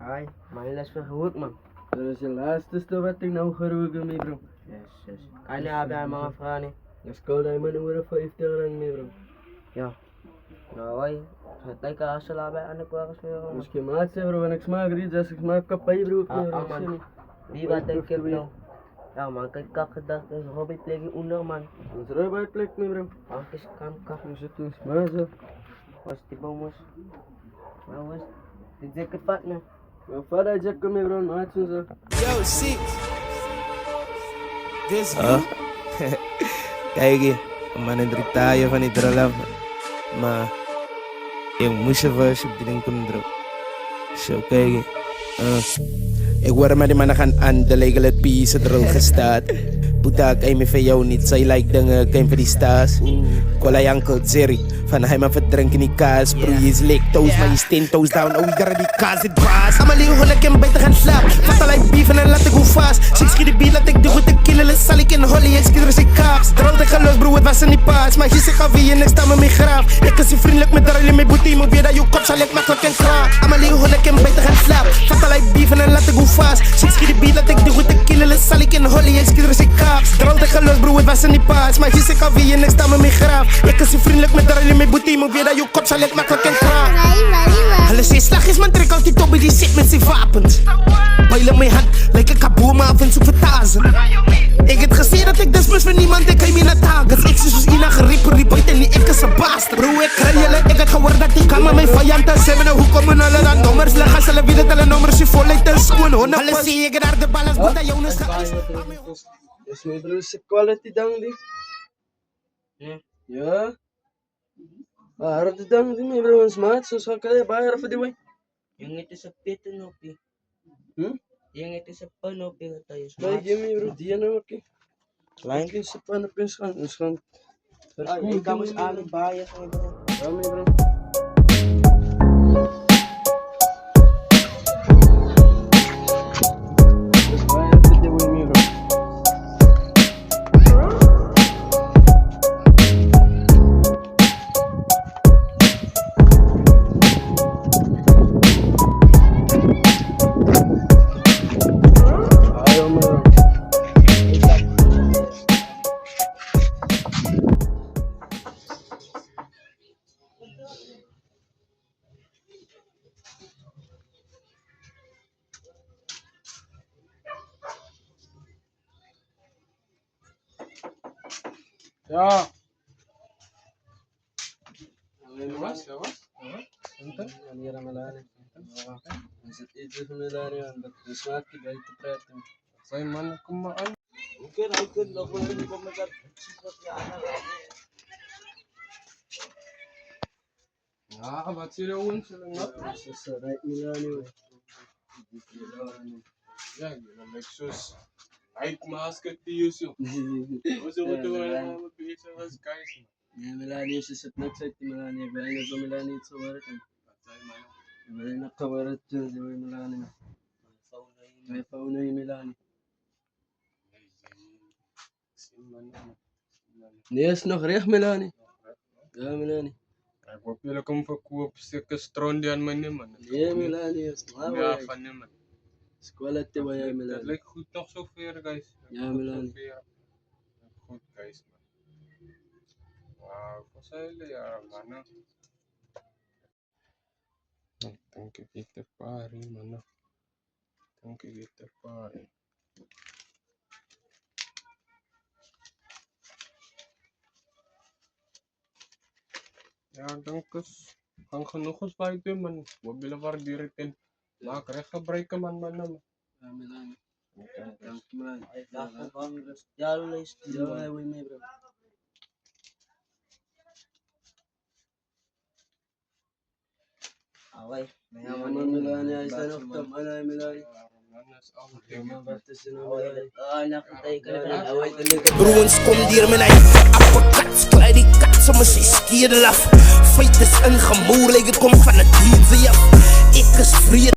Ay, malas pa hawak, man. Pero sa last is dating na ukarug mi bro. Yes. Ano abi ang mga frani? Naskol na man ura 5 lang mi bro. Yo. Naway. Satay ka sa labay anak ko ako sa'yo. Muski maat se bro nagsmagri just smak ka pay bro. Man. Di ba take care no? Ya, man kay kakada kay hobby play una man. Unsra ba plek mi bro. Angkis kam ka. Musi tu smaza. Was tiba mus. Was. Dijek pat na. Fara jak mi bro maat sa. Yo, see. This Kijk, manendri tayo van die dralav. Maar ik moest even alsjeblieft kunnen. Zo, kijk. Ik word met die mannen gaan aandelen, het piece droog gestaat. Putak ay me van jou niet, zij lijkt dingen, kein voor die staas. Kola jankel Jerry, van hij maar verdrinken die kaas. Bro, je is leek toast, maar je steen toast down. Oh, ik die kaas, dit baas. Allemaal leeuw, ik hem beter gaan slapen. Vat al like beef en dan laat ik hoe vast. Six schiet de beat, laat ik de goede killen. Zal ik in holly, ik schiet er zijn kaps. Droog ik geloof, bro, het was er niet pas. Maar je zegt af wie en ik sta met mijn graaf. Ik is vriendelijk met de rally, met boetie. Maar weer dat je kop zal ik makkelijk en kraak. Allemaal leeuw, ik hem beter gaan slapen. Vat al like beef en dan laat ik hoe vast. Six schiet de beat, laat ik de goede killen. Zal ik in holly, ik schiet er zijn kaps. Droog ik geloof, bro, het was er niet pas. Maar je zegt af wie en ik sta met mijn graaf. Ik is vriendelijk met de rally, met boetie. Maar weer dat je kop zal ik makkelijk en kraak. Alles is slag is mijn trek als die tobbe die zit met zijn wapens. Pijlen mijn hand, lijkt een kaboom af en zo vertazen. Ik heb gezien dat ik desmus van niemand, ik heb me naar targets. Ik zie zoals Ina geriepen, die boeit en die ik is een bastard. Bro, ik krijg jullie, ik heb gehoord dat die kan met mijn vijanten zijn. Hoe komen alle dan nummers, leggen ze willen dat alle nummers je vol lijkt is gewoon honden. Alles zie ik daar de balans, goed dat Jonas gaat. Is mi bro sa quality dang di. Ja. Harap di dang di mi bro smat so sa kaya bayar fa di way. Yung ito sa pito no pi. Yung ito sa pano pi tayo. May give me bro di na okay. Lain Kin sa panapinsan iskan. Ay, ikaw mas amin bayas mo bro. Kami bro. Bayar fa di way mi bro. Ayaw mo bro. Ja. Was? Enten? Wanneer aan melani? Is het iets van melani aan dat de smaak die bij te praten? Zijn man kumaan. Mungkin aku nak boleh komentar sifat ya anak. Ja, wat zie je ons lang na? Sa sa right melani. Ja, dan Lexus. Light mask at Yusu. Uso mo to na mabigay sa mas guys. Ya melani sa sa website melani ba ina ko melani sa warat. Say man. Ba ina ka warat sa melani. May fauna yung melani. Yes nog recht melani. Ja melani. Ik hoop jullie komen verkoop stukken strondian man man. Ja melani is Ja, maar. van hem man. Squalat te ba ya Dat melani. lijkt goed nog zover guys. Ja, Milan. Goed guys man. Wauw, wat zijn jullie ja man. Dank je Peter Pari man. Dank je Peter Pari. Ja, dank us. Ang genoeg is bij de man. We willen waarderen. Maar krijg gebruiken man man. Ja melani. Dank je melani. Aku bang jalan list. Ja we me bro. Okay. Mayaman Milani, Aisan of Tam, Alay Milani. Nakita ka na away tuloy. Bruins kom hier met een appelkats, klein die kat, soms is skier laf. Feit is ingemoer, like het kom van het dier, ik is vrede.